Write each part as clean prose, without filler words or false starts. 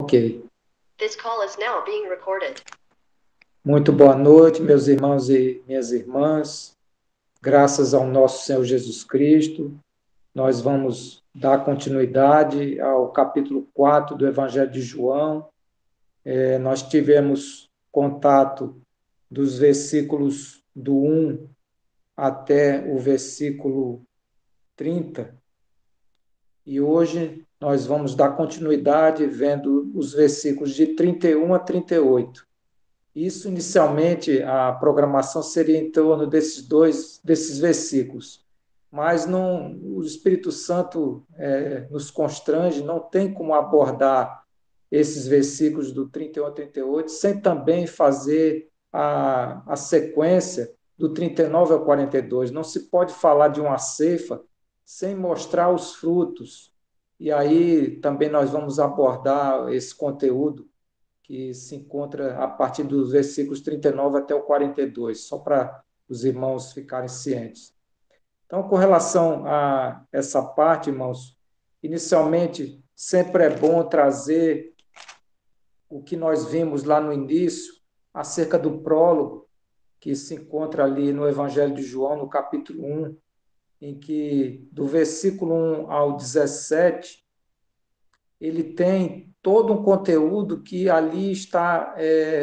Ok. This call is now being recorded. Muito boa noite, meus irmãos e minhas irmãs. Graças ao nosso Senhor Jesus Cristo, nós vamos dar continuidade ao capítulo 4 do Evangelho de João. Nós tivemos contato dos versículos do 1 até o versículo 30, e hoje nós vamos dar continuidade vendo os versículos de 31 a 38. Isso, inicialmente, a programação seria em torno desses versículos, mas não, o Espírito Santo nos constrange, não tem como abordar esses versículos do 31 ao 38, sem também fazer a sequência do 39 ao 42. Não se pode falar de uma ceifa sem mostrar os frutos. E aí também nós vamos abordar esse conteúdo que se encontra a partir dos versículos 39 até o 42, só para os irmãos ficarem cientes. Então, com relação a essa parte, irmãos, inicialmente sempre é bom trazer o que nós vimos lá no início, acerca do prólogo, que se encontra ali no Evangelho de João, no capítulo 1, em que do versículo 1 ao 17, ele tem todo um conteúdo que ali está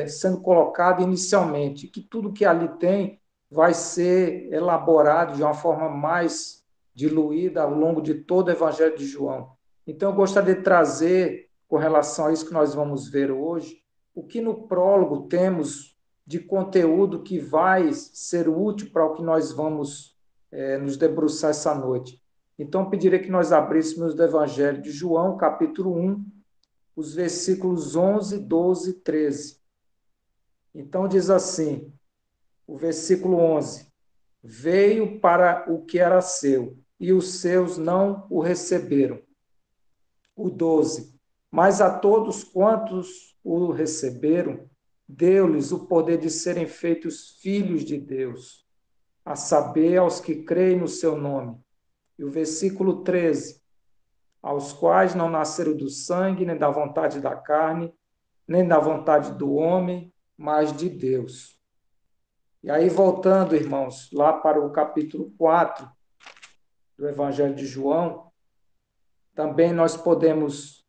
sendo colocado inicialmente, que tudo que ali tem vai ser elaborado de uma forma mais diluída ao longo de todo o Evangelho de João. Então, eu gostaria de trazer, com relação a isso que nós vamos ver hoje, o que no prólogo temos de conteúdo que vai ser útil para o que nós vamos nos debruçar essa noite. Então, pedirei que nós abríssemos do Evangelho de João, capítulo 1, os versículos 11, 12 e 13. Então, diz assim, o versículo 11: Veio para o que era seu, e os seus não o receberam. O 12: Mas a todos quantos o receberam, deu-lhes o poder de serem feitos filhos de Deus, a saber, aos que creem no seu nome. E o versículo 13: Aos quais não nasceram do sangue, nem da vontade da carne, nem da vontade do homem, mas de Deus. E aí, voltando, irmãos, lá para o capítulo 4 do Evangelho de João, também nós podemos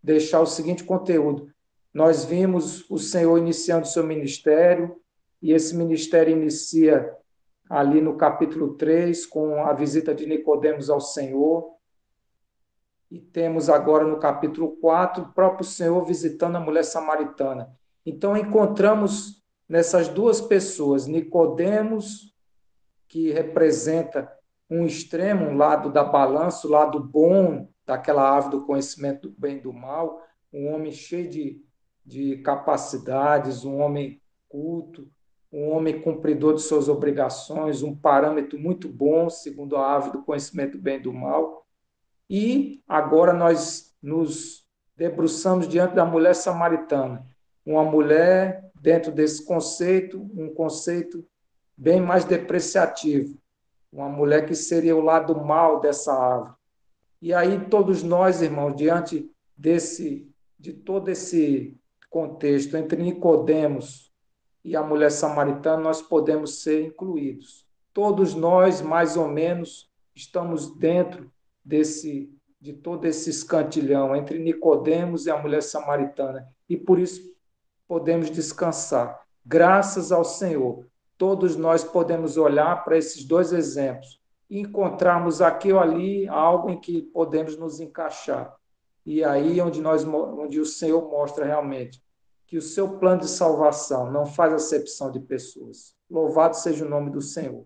deixar o seguinte conteúdo. Nós vimos o Senhor iniciando seu ministério, e esse ministério inicia ali no capítulo 3, com a visita de Nicodemos ao Senhor. E temos agora no capítulo 4 o próprio Senhor visitando a mulher samaritana. Então encontramos nessas duas pessoas, Nicodemos, que representa um extremo, um lado da balança, o lado bom daquela árvore do conhecimento do bem e do mal, um homem cheio de capacidades, um homem culto, um homem cumpridor de suas obrigações, um parâmetro muito bom, segundo a árvore do conhecimento do bem e do mal. E agora nós nos debruçamos diante da mulher samaritana, uma mulher dentro desse conceito, um conceito bem mais depreciativo, uma mulher que seria o lado mal dessa árvore. E aí todos nós, irmãos, diante de todo esse contexto entre Nicodemos e a mulher samaritana, nós podemos ser incluídos. Todos nós, mais ou menos, estamos dentro de todo esse escantilhão entre Nicodemos e a mulher samaritana. E por isso podemos descansar. Graças ao Senhor, todos nós podemos olhar para esses dois exemplos e encontrarmos aqui ou ali algo em que podemos nos encaixar. E aí onde o Senhor mostra realmente que o seu plano de salvação não faz acepção de pessoas. Louvado seja o nome do Senhor.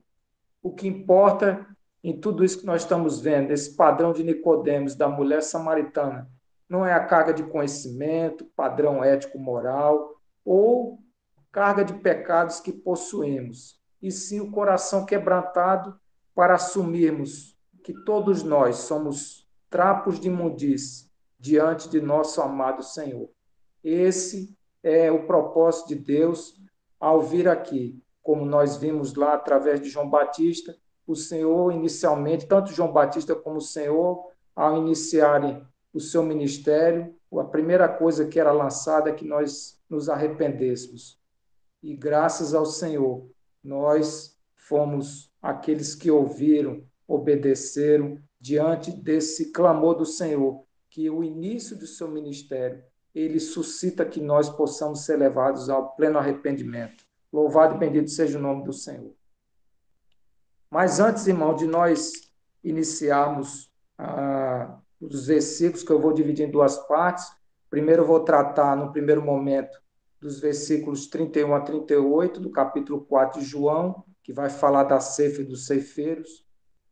O que importa em tudo isso que nós estamos vendo, esse padrão de Nicodemos, da mulher samaritana, não é a carga de conhecimento, padrão ético-moral ou carga de pecados que possuímos, e sim o coração quebrantado para assumirmos que todos nós somos trapos de imundície diante de nosso amado Senhor. Esse é o propósito de Deus ao vir aqui, como nós vimos lá através de João Batista, o Senhor inicialmente, tanto João Batista como o Senhor, ao iniciarem o seu ministério, a primeira coisa que era lançada é que nós nos arrependêssemos. E graças ao Senhor, nós fomos aqueles que ouviram, obedeceram diante desse clamor do Senhor, que o início do seu ministério, ele suscita que nós possamos ser levados ao pleno arrependimento. Louvado e bendito seja o nome do Senhor. Mas antes, irmão, de nós iniciarmos os versículos, que eu vou dividir em duas partes, primeiro eu vou tratar, no primeiro momento, dos versículos 31 a 38, do capítulo 4 de João, que vai falar da ceifa e dos ceifeiros,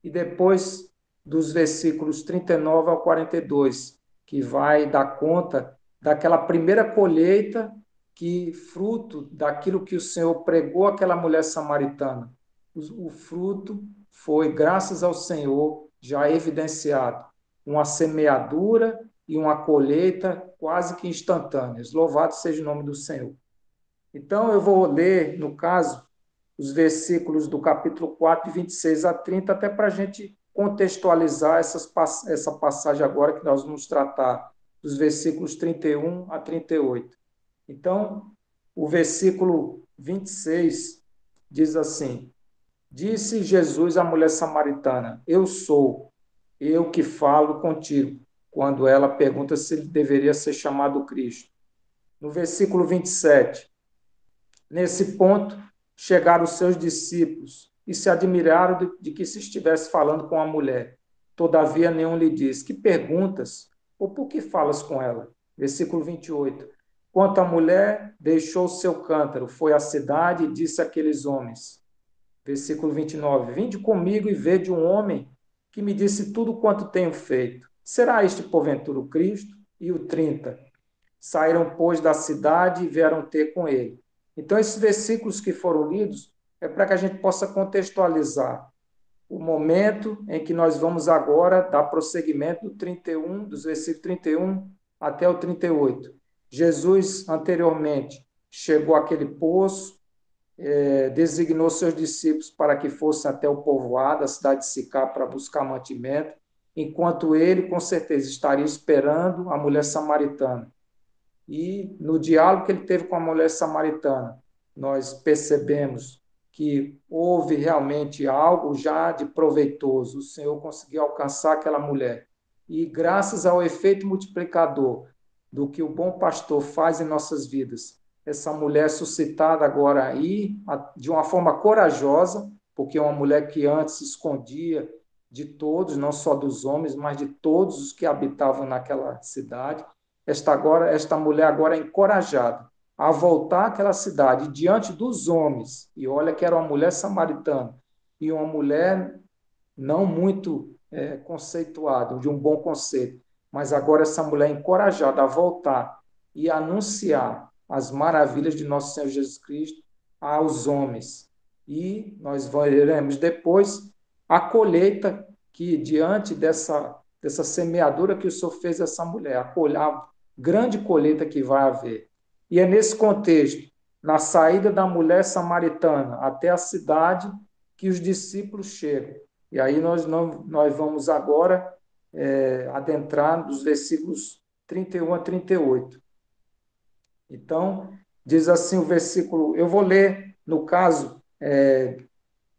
e depois dos versículos 39 ao 42, que vai dar conta daquela primeira colheita, que fruto daquilo que o Senhor pregou àquela mulher samaritana. O fruto foi, graças ao Senhor, já evidenciado, uma semeadura e uma colheita quase que instantâneas. Louvado seja o nome do Senhor. Então, eu vou ler, no caso, os versículos do capítulo 4, de 26 a 30, até para a gente contextualizar essa passagem agora que nós vamos tratar, dos versículos 31 a 38. Então, o versículo 26 diz assim: Disse Jesus à mulher samaritana: eu que falo contigo, quando ela pergunta se ele deveria ser chamado Cristo. No versículo 27, nesse ponto, chegaram os seus discípulos e se admiraram de que se estivesse falando com a mulher. Todavia, nenhum lhe disse: Que perguntas? Ou por que falas com ela? Versículo 28. Quanto à mulher, deixou o seu cântaro, foi à cidade e disse àqueles homens. Versículo 29. Vinde comigo e vede um homem que me disse tudo quanto tenho feito. Será este, porventura, o Cristo? E o 30. Saíram, pois, da cidade e vieram ter com ele. Então, esses versículos que foram lidos é para que a gente possa contextualizar o momento em que nós vamos agora dar prosseguimento do 31, dos versículos 31 até o 38. Jesus, anteriormente, chegou àquele poço, designou seus discípulos para que fossem até o povoado, a cidade de Sicá, para buscar mantimento, enquanto ele, com certeza, estaria esperando a mulher samaritana. E no diálogo que ele teve com a mulher samaritana, nós percebemos que houve realmente algo já de proveitoso. O Senhor conseguiu alcançar aquela mulher. E graças ao efeito multiplicador do que o bom pastor faz em nossas vidas, essa mulher suscitada agora aí, de uma forma corajosa, porque é uma mulher que antes se escondia de todos, não só dos homens, mas de todos os que habitavam naquela cidade. Esta mulher agora é encorajada a voltar àquela cidade diante dos homens, e olha que era uma mulher samaritana, e uma mulher não muito conceituada, de um bom conceito, mas agora essa mulher é encorajada a voltar e anunciar as maravilhas de nosso Senhor Jesus Cristo aos homens. E nós veremos depois a colheita que, diante dessa semeadura que o Senhor fez a essa mulher, a grande colheita que vai haver. E é nesse contexto, na saída da mulher samaritana até a cidade, que os discípulos chegam. E aí nós vamos agora adentrar nos versículos 31 a 38. Então, diz assim o versículo, eu vou ler, no caso,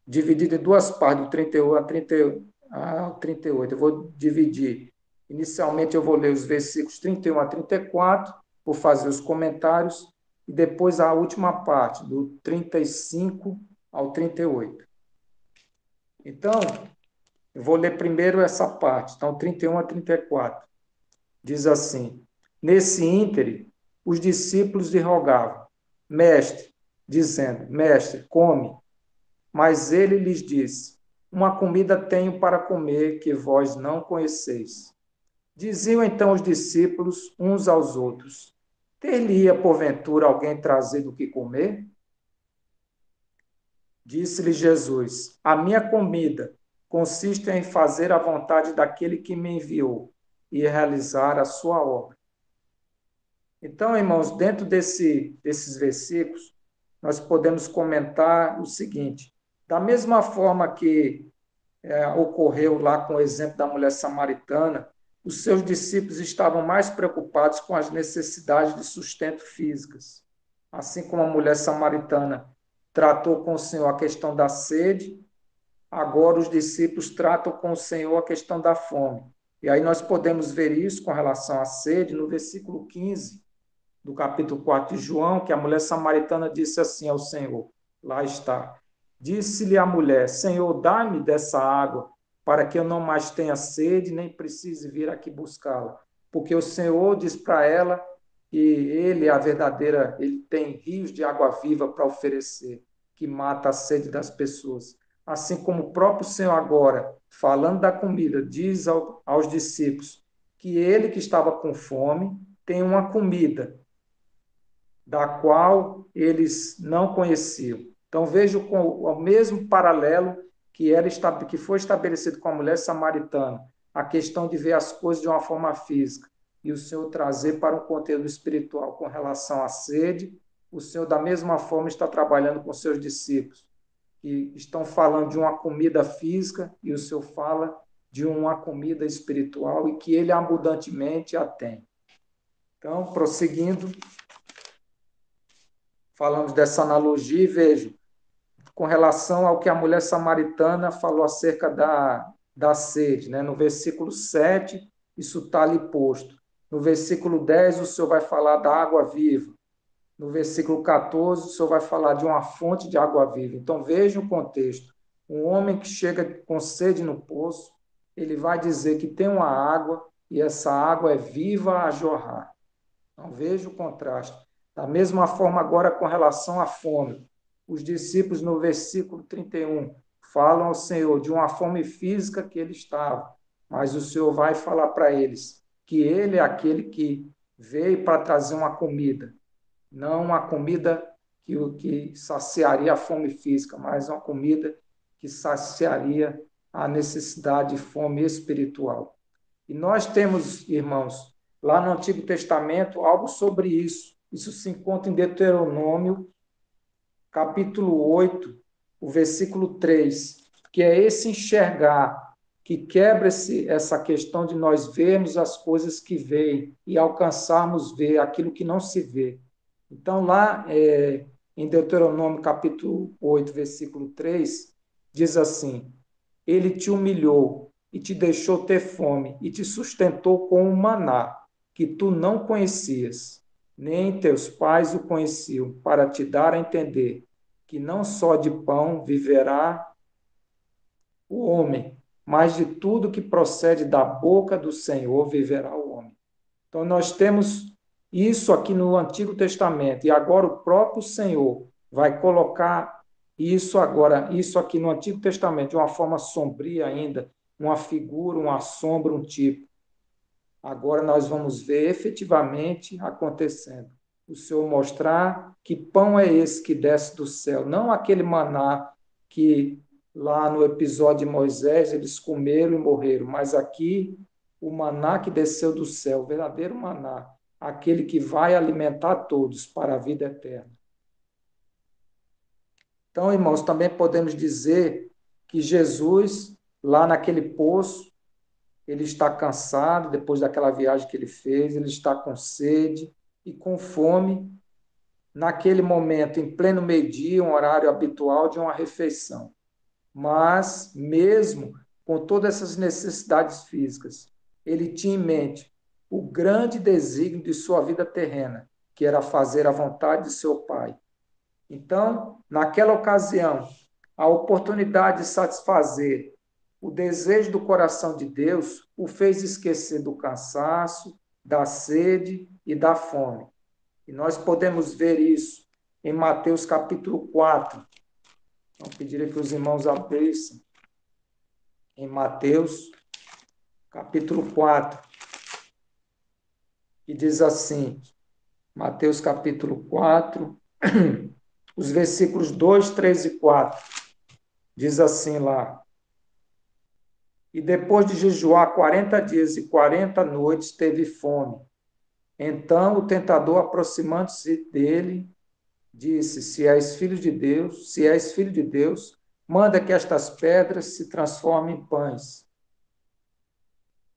dividido em duas partes, do 31 a 38. Eu vou dividir. Inicialmente, eu vou ler os versículos 31 a 34, vou fazer os comentários, e depois a última parte, do 35 ao 38. Então, eu vou ler primeiro essa parte, então 31 a 34. Diz assim: Nesse íntere, os discípulos lhe rogavam, mestre, dizendo, mestre, come. Mas ele lhes disse, uma comida tenho para comer que vós não conheceis. Diziam então os discípulos uns aos outros, ter-lhe-ia porventura alguém trazido o que comer? Disse-lhe Jesus, a minha comida consiste em fazer a vontade daquele que me enviou e realizar a sua obra. Então, irmãos, dentro desses versículos, nós podemos comentar o seguinte: da mesma forma que ocorreu lá com o exemplo da mulher samaritana, os seus discípulos estavam mais preocupados com as necessidades de sustento físicas. Assim como a mulher samaritana tratou com o Senhor a questão da sede, agora os discípulos tratam com o Senhor a questão da fome. E aí nós podemos ver isso com relação à sede no versículo 15 do capítulo 4 de João, que a mulher samaritana disse assim ao Senhor, lá está, disse-lhe a mulher, Senhor, dá-me dessa água, para que eu não mais tenha sede, nem precise vir aqui buscá-la. Porque o Senhor diz para ela que ele é a verdadeira, ele tem rios de água viva para oferecer, que mata a sede das pessoas. Assim como o próprio Senhor agora, falando da comida, diz aos discípulos que ele que estava com fome tem uma comida da qual eles não conheciam. Então vejo com o mesmo paralelo que foi estabelecido com a mulher samaritana, a questão de ver as coisas de uma forma física e o Senhor trazer para um conteúdo espiritual com relação à sede. O Senhor da mesma forma está trabalhando com seus discípulos que estão falando de uma comida física e o Senhor fala de uma comida espiritual e que ele abundantemente a tem. Então, prosseguindo, falamos dessa analogia e vejo, com relação ao que a mulher samaritana falou acerca da sede, né? No versículo 7, isso está ali posto. No versículo 10, o Senhor vai falar da água viva. No versículo 14, o Senhor vai falar de uma fonte de água viva. Então, veja o contexto. Um homem que chega com sede no poço, ele vai dizer que tem uma água e essa água é viva a jorrar. Então, veja o contraste. Da mesma forma, agora, com relação à fome. Os discípulos, no versículo 31, falam ao Senhor de uma fome física que ele estava, mas o Senhor vai falar para eles que ele é aquele que veio para trazer uma comida, não uma comida que saciaria a fome física, mas uma comida que saciaria a necessidade de fome espiritual. E nós temos, irmãos, lá no Antigo Testamento, algo sobre isso. Isso se encontra em Deuteronômio, capítulo 8, o versículo 3, que é esse enxergar, que quebra essa questão de nós vermos as coisas que veem e alcançarmos ver aquilo que não se vê. Então, lá em Deuteronômio, capítulo 8, versículo 3, diz assim, ele te humilhou e te deixou ter fome e te sustentou com o maná, que tu não conhecias, nem teus pais o conheciam, para te dar a entender que não só de pão viverá o homem, mas de tudo que procede da boca do Senhor viverá o homem. Então, nós temos isso aqui no Antigo Testamento, e agora o próprio Senhor vai colocar isso aqui no Antigo Testamento, de uma forma sombria ainda, uma figura, uma sombra, um tipo. Agora nós vamos ver efetivamente acontecendo. O Senhor mostrar que pão é esse que desce do céu, não aquele maná que lá no episódio de Moisés eles comeram e morreram, mas aqui o maná que desceu do céu, o verdadeiro maná, aquele que vai alimentar todos para a vida eterna. Então, irmãos, também podemos dizer que Jesus, lá naquele poço, ele está cansado depois daquela viagem que ele fez, ele está com sede e com fome, naquele momento, em pleno meio-dia, um horário habitual de uma refeição. Mas, mesmo com todas essas necessidades físicas, ele tinha em mente o grande desígnio de sua vida terrena, que era fazer a vontade de seu Pai. Então, naquela ocasião, a oportunidade de satisfazer o desejo do coração de Deus o fez esquecer do cansaço, da sede e da fome. E nós podemos ver isso em Mateus capítulo 4. Então, pediria que os irmãos abrissem em Mateus capítulo 4, que diz assim, Mateus capítulo 4, os versículos 2, 3 e 4, diz assim lá, e depois de jejuar 40 dias e 40 noites, teve fome. Então o tentador, aproximando-se dele, disse, se és filho de Deus, manda que estas pedras se transformem em pães.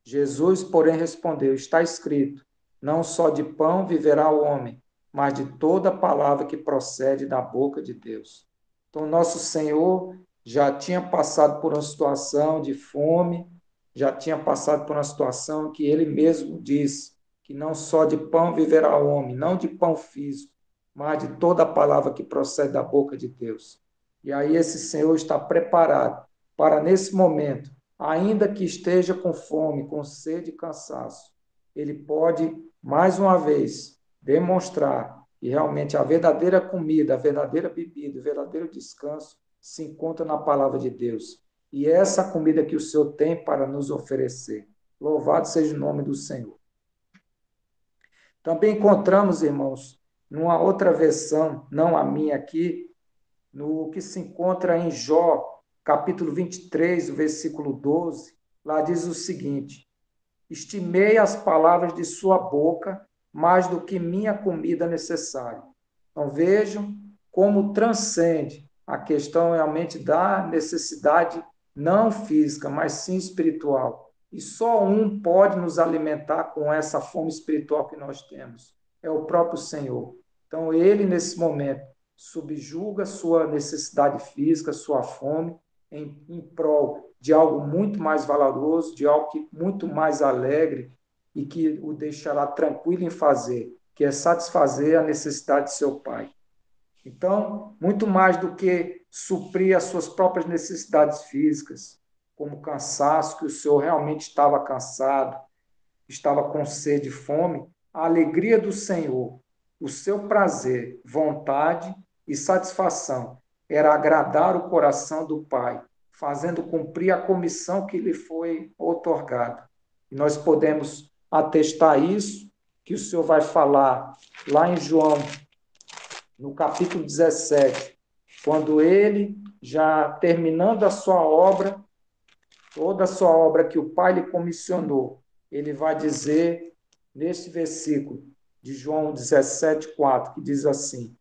Jesus, porém, respondeu: está escrito, não só de pão viverá o homem, mas de toda palavra que procede da boca de Deus. Então, nosso Senhor já tinha passado por uma situação de fome, já tinha passado por uma situação que ele mesmo disse que não só de pão viverá o homem, não de pão físico, mas de toda palavra que procede da boca de Deus. E aí esse Senhor está preparado para, nesse momento, ainda que esteja com fome, com sede e cansaço, ele pode, mais uma vez, demonstrar que realmente a verdadeira comida, a verdadeira bebida, o verdadeiro descanso se encontra na palavra de Deus. E é essa comida que o Senhor tem para nos oferecer. Louvado seja o nome do Senhor. Também encontramos, irmãos, numa outra versão, não a minha aqui, no que se encontra em Jó, capítulo 23, o versículo 12, lá diz o seguinte: estimei as palavras de sua boca mais do que minha comida necessária. Então vejam como transcende a questão realmente da necessidade não física, mas sim espiritual. E só um pode nos alimentar com essa fome espiritual que nós temos, é o próprio Senhor. Então ele, nesse momento, subjuga sua necessidade física, sua fome, em prol de algo muito mais valoroso, de algo que, muito mais alegre e que o deixará tranquilo em fazer, que é satisfazer a necessidade de seu Pai. Então, muito mais do que suprir as suas próprias necessidades físicas, como cansaço, que o Senhor realmente estava cansado, estava com sede e fome, a alegria do Senhor, o seu prazer, vontade e satisfação era agradar o coração do Pai, fazendo cumprir a comissão que lhe foi outorgada. E nós podemos atestar isso, que o Senhor vai falar lá em João, no capítulo 17, quando ele, já terminando a sua obra, toda a sua obra que o Pai lhe comissionou, ele vai dizer neste versículo de João 17:4, que diz assim: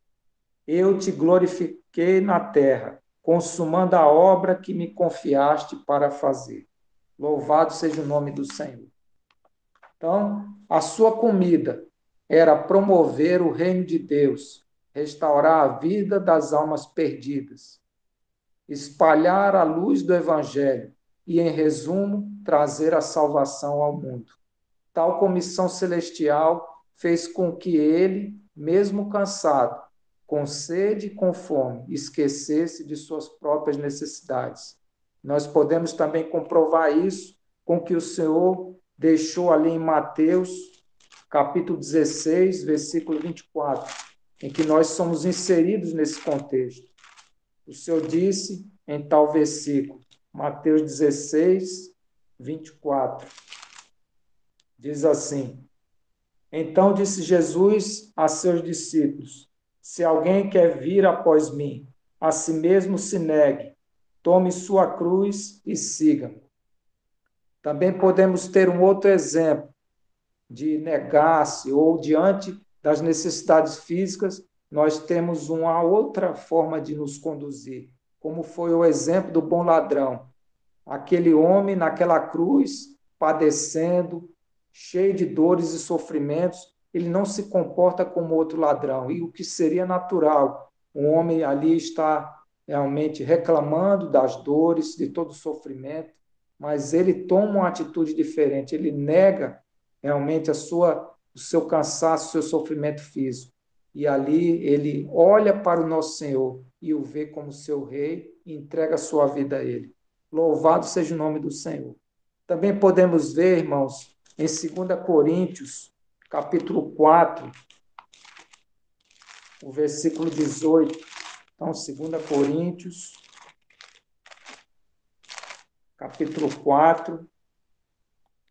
eu te glorifiquei na terra, consumando a obra que me confiaste para fazer. Louvado seja o nome do Senhor. Então, a sua comida era promover o reino de Deus, restaurar a vida das almas perdidas, espalhar a luz do Evangelho e, em resumo, trazer a salvação ao mundo. Tal comissão celestial fez com que ele, mesmo cansado, com sede e com fome, esquecesse de suas próprias necessidades. Nós podemos também comprovar isso com o que o Senhor deixou ali em Mateus, capítulo 16, versículo 24, em que nós somos inseridos nesse contexto. O Senhor disse em tal versículo, Mateus 16, 24, diz assim: então disse Jesus a seus discípulos: se alguém quer vir após mim, a si mesmo se negue, tome sua cruz e siga-me. Também podemos ter um outro exemplo de negar-se ou diante das necessidades físicas, nós temos uma outra forma de nos conduzir, como foi o exemplo do bom ladrão. Aquele homem naquela cruz, padecendo, cheio de dores e sofrimentos, ele não se comporta como outro ladrão. E o que seria natural, um homem ali está realmente reclamando das dores, de todo o sofrimento, mas ele toma uma atitude diferente, ele nega realmente o seu cansaço, o seu sofrimento físico. E ali ele olha para o nosso Senhor e o vê como seu rei e entrega a sua vida a ele. Louvado seja o nome do Senhor. Também podemos ver, irmãos, em 2 Coríntios, capítulo 4, o versículo 18. Então, 2 Coríntios, capítulo 4,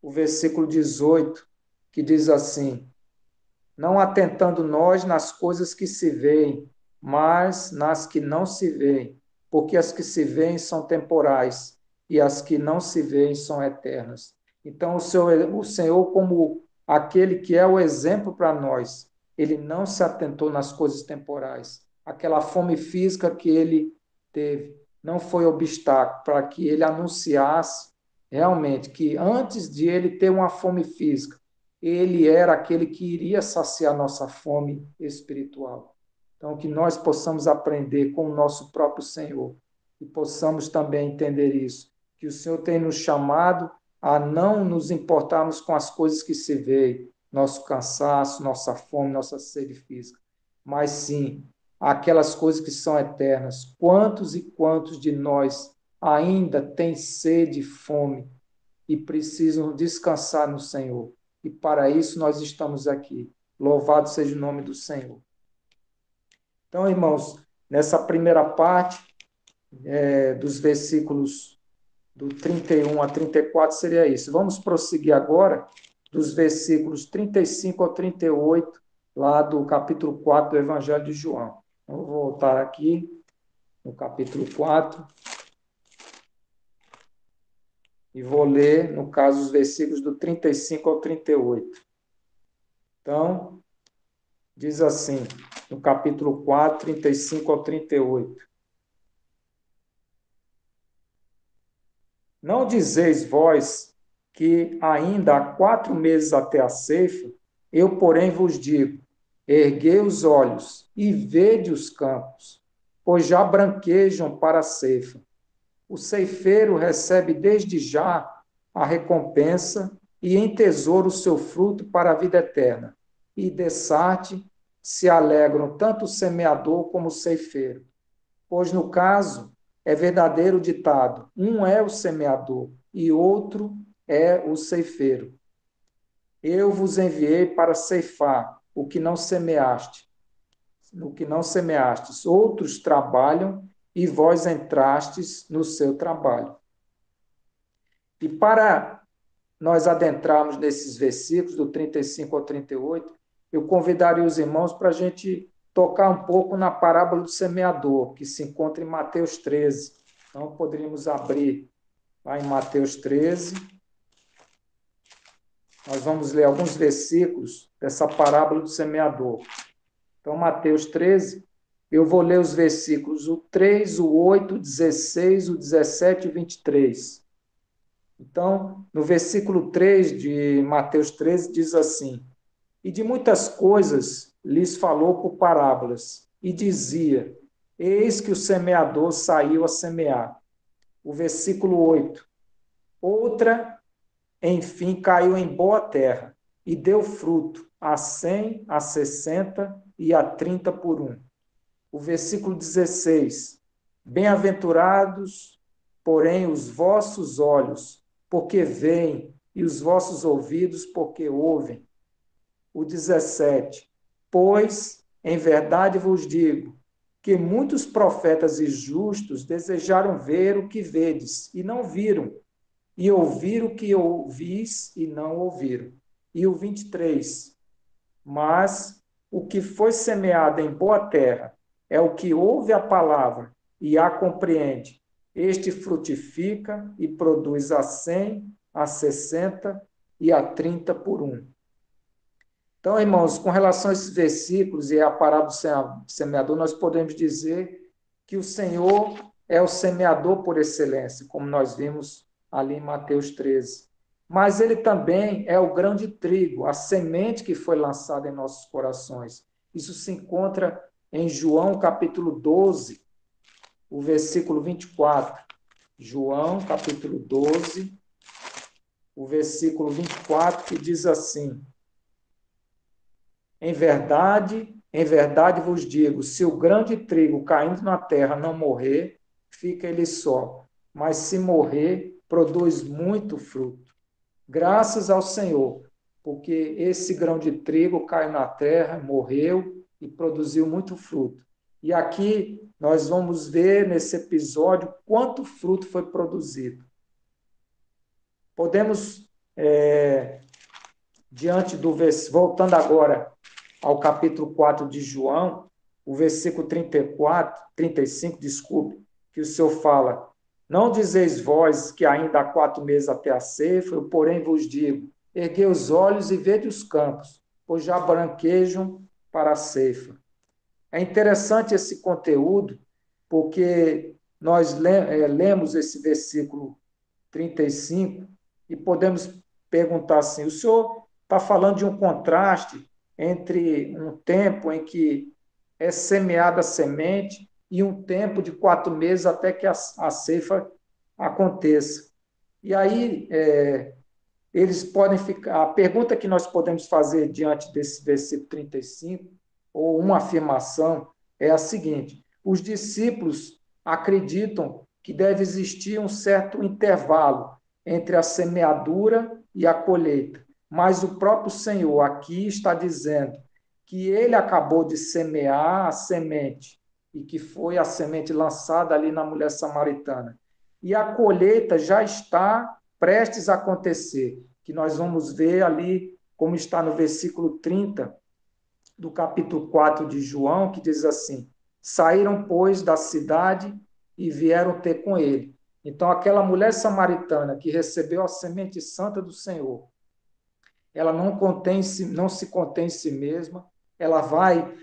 o versículo 18, que diz assim: não atentando nós nas coisas que se veem, mas nas que não se veem, porque as que se veem são temporais e as que não se veem são eternas. Então, o Senhor, como aquele que é o exemplo para nós, ele não se atentou nas coisas temporais. Aquela fome física que ele teve não foi obstáculo para que ele anunciasse realmente, que antes de ele ter uma fome física, ele era aquele que iria saciar nossa fome espiritual. Então, que nós possamos aprender com o nosso próprio Senhor e possamos também entender isso, que o Senhor tem nos chamado a não nos importarmos com as coisas que se veem, nosso cansaço, nossa fome, nossa sede física, mas sim aquelas coisas que são eternas. Quantos e quantos de nós ainda têm sede e fome e precisam descansar no Senhor? E para isso nós estamos aqui. Louvado seja o nome do Senhor. Então, irmãos, nessa primeira parte, dos versículos do 31 a 34 seria isso. Vamos prosseguir agora dos versículos 35 ao 38, lá do capítulo 4 do Evangelho de João. Então, vou voltar aqui no capítulo 4 e vou ler, no caso, os versículos do 35 ao 38. Então, diz assim, no capítulo 4, 35 ao 38. Não dizeis vós que ainda há 4 meses até a ceifa? Eu, porém, vos digo, erguei os olhos e vede os campos, pois já branquejam para a ceifa. O ceifeiro recebe desde já a recompensa e entesoura o seu fruto para a vida eterna. E dessarte se alegram tanto o semeador como o ceifeiro. Pois, no caso, é verdadeiro o ditado: um é o semeador e outro é o ceifeiro. Eu vos enviei para ceifar o que não semeaste, no que não semeastes. Outros trabalham e vós entrastes no seu trabalho. E para nós adentrarmos nesses versículos, do 35 ao 38, eu convidaria os irmãos para a gente tocar um pouco na parábola do semeador, que se encontra em Mateus 13. Então, poderíamos abrir lá em Mateus 13. Nós vamos ler alguns versículos dessa parábola do semeador. Então, Mateus 13, eu vou ler os versículos o 3, o 8, o 16, o 17 e o 23. Então, no versículo 3 de Mateus 13, diz assim: E de muitas coisas lhes falou por parábolas, e dizia: Eis que o semeador saiu a semear. O versículo 8: Outra, enfim, caiu em boa terra, e deu fruto, a 100, a 60 e a 30 por um. O versículo 16: Bem-aventurados, porém, os vossos olhos, porque veem, e os vossos ouvidos, porque ouvem. O 17: Pois, em verdade vos digo, que muitos profetas e justos desejaram ver o que vedes, e não viram, e ouvir o que ouvis, e não ouviram. E o 23: Mas o que foi semeado em boa terra é o que ouve a palavra e a compreende. Este frutifica e produz a 100, a 60 e a 30 por um. Então, irmãos, com relação a esses versículos e a parábola do semeador, nós podemos dizer que o Senhor é o semeador por excelência, como nós vimos ali em Mateus 13. Mas ele também é o grão de trigo, a semente que foi lançada em nossos corações. Isso se encontra em João capítulo 12, o versículo 24. João capítulo 12, o versículo 24, que diz assim: em verdade vos digo, se o grão de trigo caindo na terra não morrer, fica ele só, mas se morrer, produz muito fruto. Graças ao Senhor, porque esse grão de trigo caiu na terra, morreu e produziu muito fruto. E aqui nós vamos ver nesse episódio quanto fruto foi produzido. Podemos, diante do versículo, voltando agora ao capítulo 4 de João, o versículo 34, 35, desculpe, que o Senhor fala: Não dizeis vós que ainda há 4 meses até a ceifa, eu, porém, vos digo, erguei os olhos e vede os campos, pois já branquejam para a ceifa. É interessante esse conteúdo, porque nós lemos esse versículo 35, e podemos perguntar assim: o senhor está falando de um contraste entre um tempo em que é semeada a semente e um tempo de 4 meses até que a ceifa aconteça. E aí, eles podem ficar. A pergunta que nós podemos fazer diante desse versículo 35, ou uma afirmação, é a seguinte: os discípulos acreditam que deve existir um certo intervalo entre a semeadura e a colheita, mas o próprio Senhor aqui está dizendo que ele acabou de semear a semente e que foi a semente lançada ali na mulher samaritana. E a colheita já está prestes a acontecer, que nós vamos ver ali, como está no versículo 30 do capítulo 4 de João, que diz assim: saíram, pois, da cidade e vieram ter com ele. Então, aquela mulher samaritana que recebeu a semente santa do Senhor, ela não se contém em si mesma, ela vai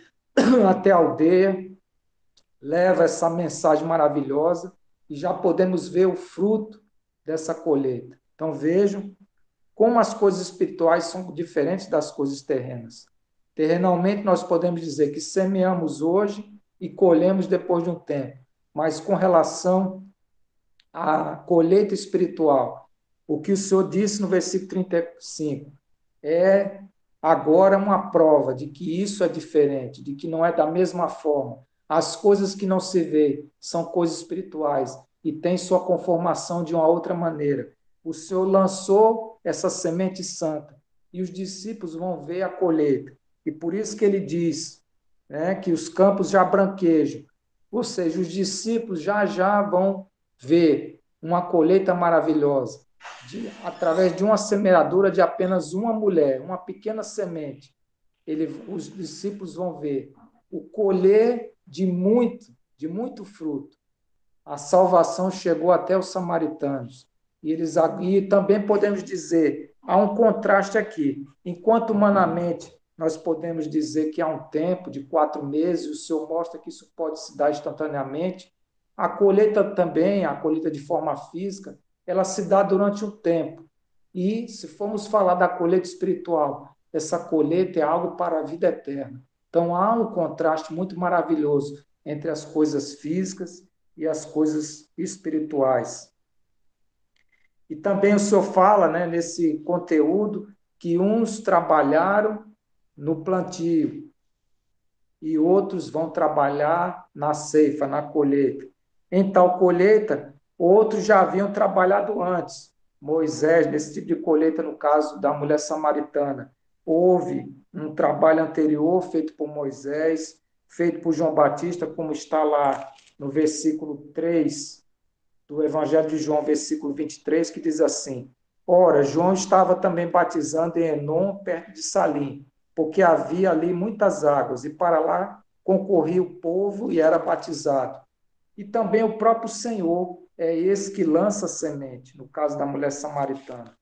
até a aldeia, leva essa mensagem maravilhosa e já podemos ver o fruto dessa colheita. Então, vejam como as coisas espirituais são diferentes das coisas terrenas. Terrenalmente, nós podemos dizer que semeamos hoje e colhemos depois de um tempo, mas com relação à colheita espiritual, o que o Senhor disse no versículo 35 é agora uma prova de que isso é diferente, de que não é da mesma forma. As coisas que não se vê são coisas espirituais e têm sua conformação de uma outra maneira. O Senhor lançou essa semente santa e os discípulos vão ver a colheita. E por isso que ele diz, né, que os campos já branquejam. Ou seja, os discípulos já vão ver uma colheita maravilhosa através de uma semeadura de apenas uma mulher, uma pequena semente. Os discípulos vão ver o colher de muito fruto. A salvação chegou até os samaritanos. E também podemos dizer, há um contraste aqui. Enquanto humanamente nós podemos dizer que há um tempo de 4 meses, o Senhor mostra que isso pode se dar instantaneamente, a colheita também, a colheita de forma física, ela se dá durante um tempo. E se formos falar da colheita espiritual, essa colheita é algo para a vida eterna. Então há um contraste muito maravilhoso entre as coisas físicas e as coisas espirituais. E também o senhor fala, né, nesse conteúdo, que uns trabalharam no plantio e outros vão trabalhar na ceifa, na colheita. Em tal colheita, outros já haviam trabalhado antes. Moisés, nesse tipo de colheita, no caso da mulher samaritana, houve um trabalho anterior feito por Moisés, feito por João Batista, como está lá no versículo 3 do Evangelho de João, versículo 23, que diz assim: ora, João estava também batizando em Enom, perto de Salim, porque havia ali muitas águas, e para lá concorria o povo e era batizado. E também o próprio Senhor é esse que lança a semente, no caso da mulher samaritana.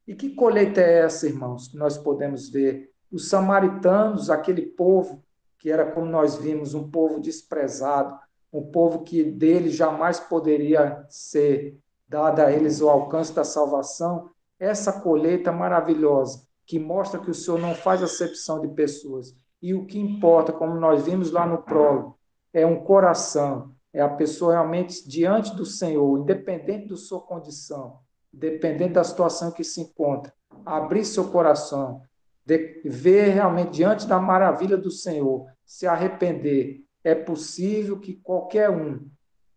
E que colheita é essa, irmãos, que nós podemos ver? Os samaritanos, aquele povo que era, como nós vimos, um povo desprezado, um povo que dele jamais poderia ser dada a eles o alcance da salvação, essa colheita maravilhosa, que mostra que o Senhor não faz acepção de pessoas. E o que importa, como nós vimos lá no prólogo, é um coração, é a pessoa realmente diante do Senhor, independente da sua condição, dependendo da situação que se encontra, abrir seu coração, ver realmente diante da maravilha do Senhor, se arrepender. É possível que qualquer um,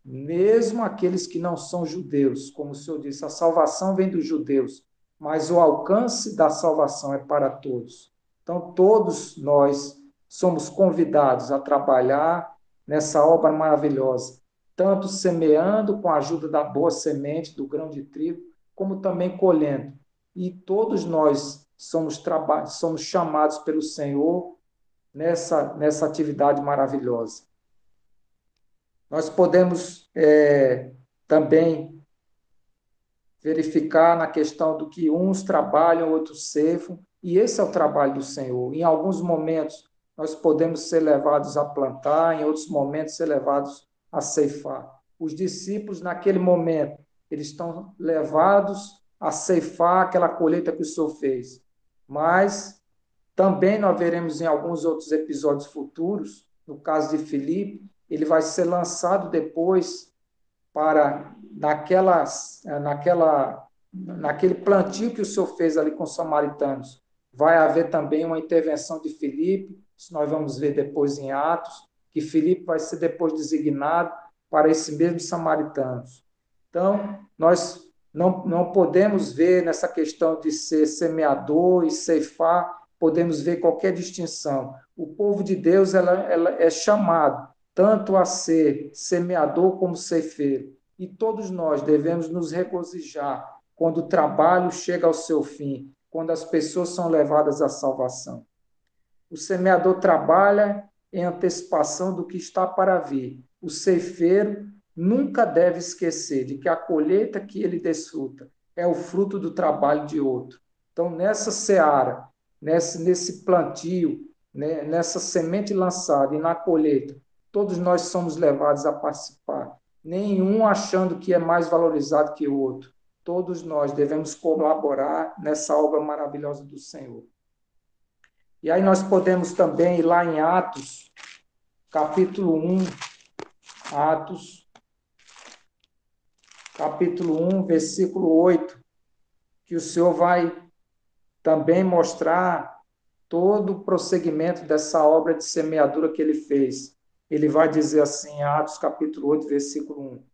mesmo aqueles que não são judeus, como o Senhor disse, a salvação vem dos judeus, mas o alcance da salvação é para todos. Então, todos nós somos convidados a trabalhar nessa obra maravilhosa, tanto semeando com a ajuda da boa semente, do grão de trigo, como também colhendo. E todos nós somos chamados pelo Senhor nessa atividade maravilhosa. Nós podemos também verificar na questão do que uns trabalham, outros ceifam, e esse é o trabalho do Senhor. Em alguns momentos, nós podemos ser levados a plantar, em outros momentos, ser levados a ceifar. Os discípulos, naquele momento, eles estão levados a ceifar aquela colheita que o Senhor fez. Mas também nós veremos em alguns outros episódios futuros, no caso de Filipe, ele vai ser lançado depois para naquele plantio que o Senhor fez ali com os samaritanos. Vai haver também uma intervenção de Filipe, isso nós vamos ver depois em Atos, que Filipe vai ser depois designado para esses mesmos samaritanos. Então, nós não podemos ver nessa questão de ser semeador e ceifar, podemos ver qualquer distinção. O povo de Deus ela é chamado tanto a ser semeador como ceifeiro. E todos nós devemos nos regozijar quando o trabalho chega ao seu fim, quando as pessoas são levadas à salvação. O semeador trabalha em antecipação do que está para vir. O ceifeiro nunca deve esquecer de que a colheita que ele desfruta é o fruto do trabalho de outro. Então, nessa seara, nesse plantio, né, nessa semente lançada e na colheita, todos nós somos levados a participar. Nenhum achando que é mais valorizado que o outro. Todos nós devemos colaborar nessa obra maravilhosa do Senhor. E aí nós podemos também ir lá em Atos, capítulo 1, Atos, capítulo 1, versículo 8, que o Senhor vai também mostrar todo o prosseguimento dessa obra de semeadura que ele fez. Ele vai dizer assim, Atos capítulo 8, versículo 1,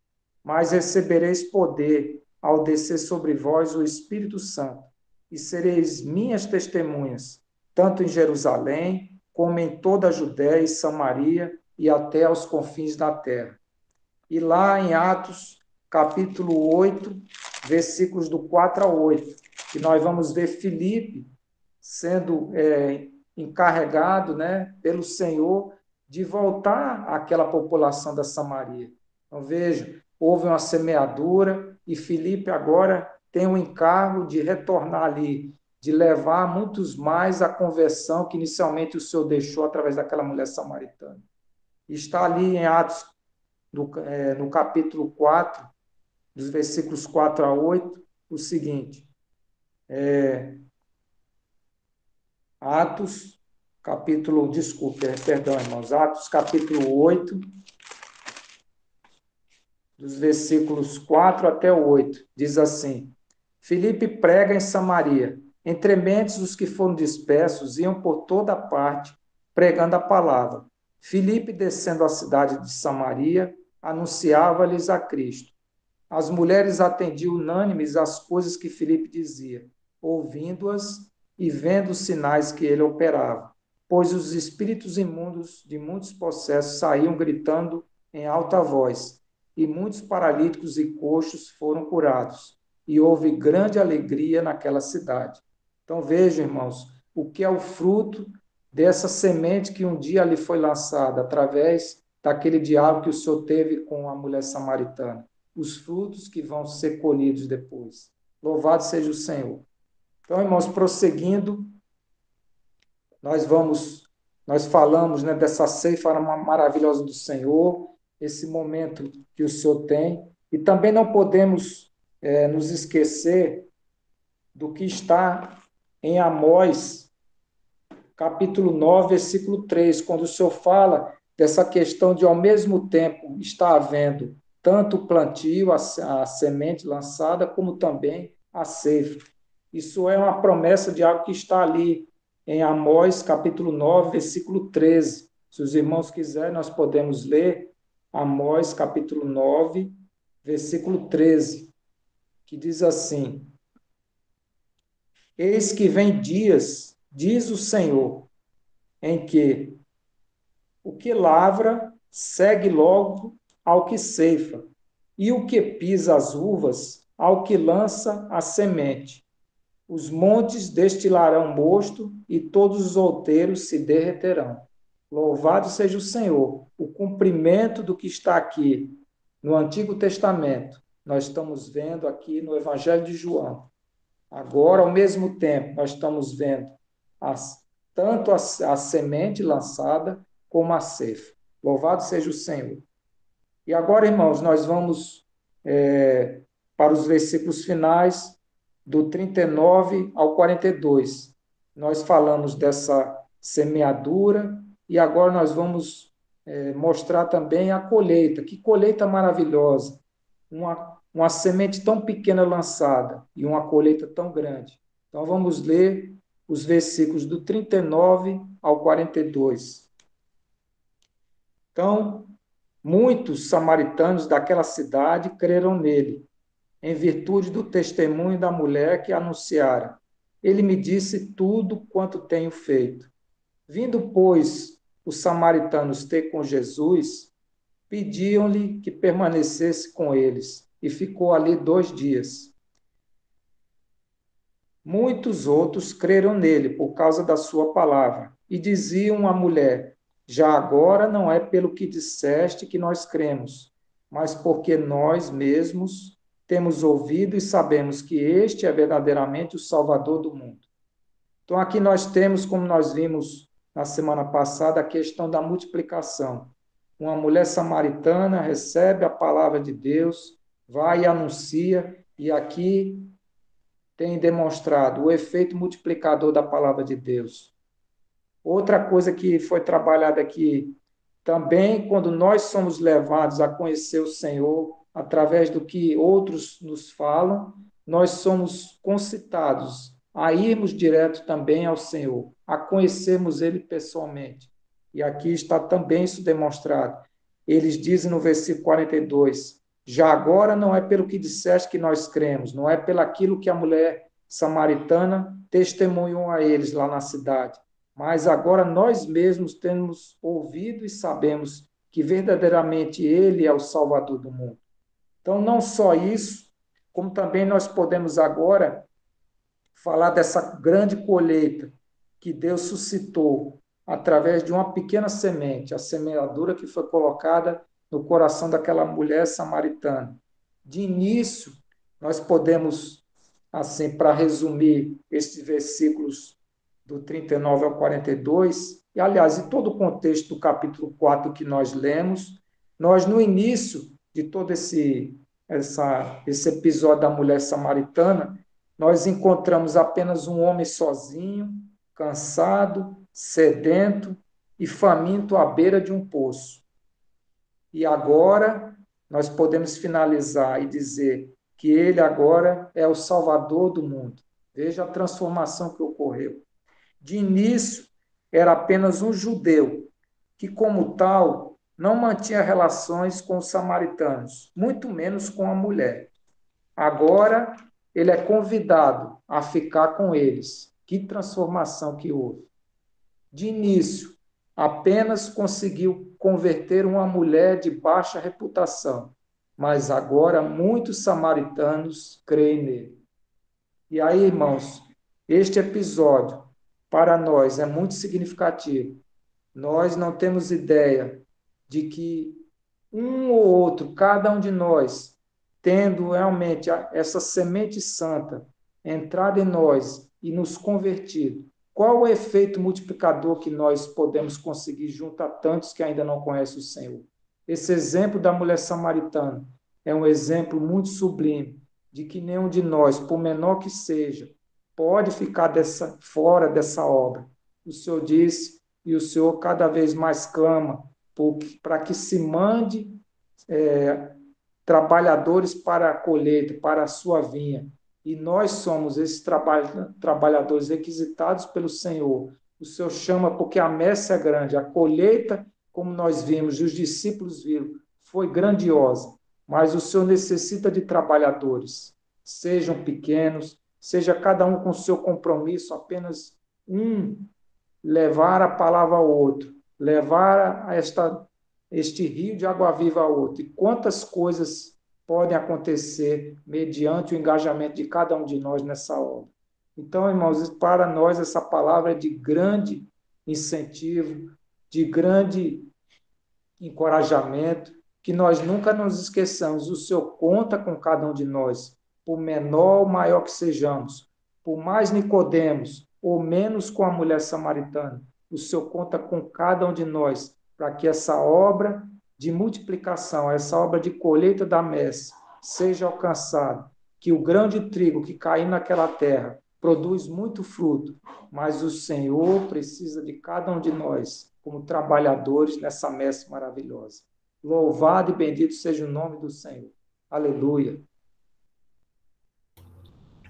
mas recebereis poder ao descer sobre vós o Espírito Santo, e sereis minhas testemunhas, tanto em Jerusalém, como em toda a Judéia e Samaria, e até aos confins da terra. E lá em Atos, capítulo 8, versículos do 4 ao 8, que nós vamos ver Filipe sendo encarregado, né, pelo Senhor de voltar àquela população da Samaria. Então, veja, houve uma semeadura e Filipe agora tem o encargo de retornar ali, de levar muitos mais à conversão que inicialmente o Senhor deixou através daquela mulher samaritana. Está ali em Atos, no capítulo 4, dos versículos 4 a 8, o seguinte, Atos, irmãos, Atos capítulo 8, dos versículos 4 até o 8, diz assim, Filipe prega em Samaria, entre mentes os que foram dispersos iam por toda parte, pregando a palavra. Filipe, descendo à cidade de Samaria, anunciava-lhes a Cristo. As mulheres atendiam unânimes às coisas que Filipe dizia, ouvindo-as e vendo os sinais que ele operava, pois os espíritos imundos de muitos possessos saíam gritando em alta voz, e muitos paralíticos e coxos foram curados, e houve grande alegria naquela cidade. Então vejam, irmãos, o que é o fruto dessa semente que um dia ali foi lançada através daquele diálogo que o Senhor teve com a mulher samaritana. Os frutos que vão ser colhidos depois. Louvado seja o Senhor. Então, irmãos, prosseguindo, nós falamos, né, dessa ceifa maravilhosa do Senhor, esse momento que o Senhor tem, e também não podemos nos esquecer do que está em Amós, capítulo 9, versículo 3, quando o Senhor fala dessa questão de, ao mesmo tempo, estar havendo tanto o plantio, a semente lançada, como também a ceifa. Isso é uma promessa de algo que está ali em Amós, capítulo 9, versículo 13. Se os irmãos quiserem, nós podemos ler Amós, capítulo 9, versículo 13, que diz assim, Eis que vem dias, diz o Senhor, em que o que lavra segue logo ao que ceifa, e o que pisa as uvas ao que lança a semente. Os montes destilarão mosto e todos os outeiros se derreterão. Louvado seja o Senhor, o cumprimento do que está aqui no Antigo Testamento. Nós estamos vendo aqui no Evangelho de João. Agora, ao mesmo tempo, nós estamos vendo tanto a semente lançada como a ceifa. Louvado seja o Senhor. E agora, irmãos, nós vamos para os versículos finais, do 39 ao 42. Nós falamos dessa semeadura e agora nós vamos mostrar também a colheita. Que colheita maravilhosa! Uma semente tão pequena lançada e uma colheita tão grande. Então vamos ler os versículos do 39 ao 42. Então, muitos samaritanos daquela cidade creram nele, em virtude do testemunho da mulher que anunciara. Ele me disse tudo quanto tenho feito. Vindo, pois, os samaritanos ter com Jesus, pediam-lhe que permanecesse com eles, e ficou ali 2 dias. Muitos outros creram nele por causa da sua palavra, e diziam à mulher: já agora não é pelo que disseste que nós cremos, mas porque nós mesmos temos ouvido e sabemos que este é verdadeiramente o Salvador do mundo. Então, aqui nós temos, como nós vimos na semana passada, a questão da multiplicação. Uma mulher samaritana recebe a palavra de Deus, vai e anuncia, e aqui tem demonstrado o efeito multiplicador da palavra de Deus. Outra coisa que foi trabalhada aqui também, quando nós somos levados a conhecer o Senhor através do que outros nos falam, nós somos concitados a irmos direto também ao Senhor, a conhecermos Ele pessoalmente. E aqui está também isso demonstrado. Eles dizem no versículo 42, já agora não é pelo que disseste que nós cremos, não é pelaquilo que a mulher samaritana testemunhou a eles lá na cidade, mas agora nós mesmos temos ouvido e sabemos que verdadeiramente Ele é o Salvador do mundo. Então, não só isso, como também nós podemos agora falar dessa grande colheita que Deus suscitou através de uma pequena semente, a semeadura que foi colocada no coração daquela mulher samaritana. De início, nós podemos, assim, para resumir estes versículos do 39 ao 42, e, aliás, em todo o contexto do capítulo 4 que nós lemos, nós, no início de todo esse episódio da mulher samaritana, nós encontramos apenas um homem sozinho, cansado, sedento e faminto à beira de um poço. E agora nós podemos finalizar e dizer que ele agora é o Salvador do mundo. Veja a transformação que ocorreu. De início, era apenas um judeu, que, como tal, não mantinha relações com os samaritanos, muito menos com a mulher. Agora, ele é convidado a ficar com eles. Que transformação que houve. De início, apenas conseguiu converter uma mulher de baixa reputação, mas agora muitos samaritanos creem nele. E aí, irmãos, este episódio para nós é muito significativo. Nós não temos ideia de que um ou outro, cada um de nós, tendo realmente essa semente santa entrado em nós e nos convertido, qual o efeito multiplicador que nós podemos conseguir junto a tantos que ainda não conhecem o Senhor? Esse exemplo da mulher samaritana é um exemplo muito sublime de que nenhum de nós, por menor que seja, pode ficar fora dessa obra. O Senhor disse, e o Senhor cada vez mais clama, para que se mande trabalhadores para a colheita, para a sua vinha. E nós somos esses trabalhadores requisitados pelo Senhor. O Senhor chama porque a messe é grande, a colheita, como nós vimos, e os discípulos viram, foi grandiosa. Mas o Senhor necessita de trabalhadores, sejam pequenos, seja cada um com o seu compromisso, apenas um levar a palavra ao outro, levar este rio de água viva ao outro. E quantas coisas podem acontecer mediante o engajamento de cada um de nós nessa obra. Então, irmãos, para nós essa palavra é de grande incentivo, de grande encorajamento, que nós nunca nos esqueçamos. O Senhor conta com cada um de nós, por menor ou maior que sejamos, por mais Nicodemos ou menos com a mulher samaritana. O Senhor conta com cada um de nós, para que essa obra de multiplicação, essa obra de colheita da messe, seja alcançado, que o grão de trigo que caiu naquela terra produz muito fruto, mas o Senhor precisa de cada um de nós como trabalhadores nessa messe maravilhosa. Louvado e bendito seja o nome do Senhor. Aleluia.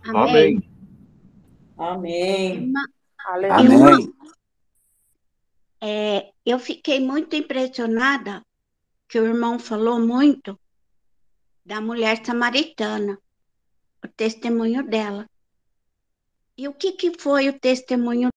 Amém. Amém. Irmã, Amém. eu fiquei muito impressionada que o irmão falou muito da mulher samaritana, o testemunho dela. E o que foi o testemunho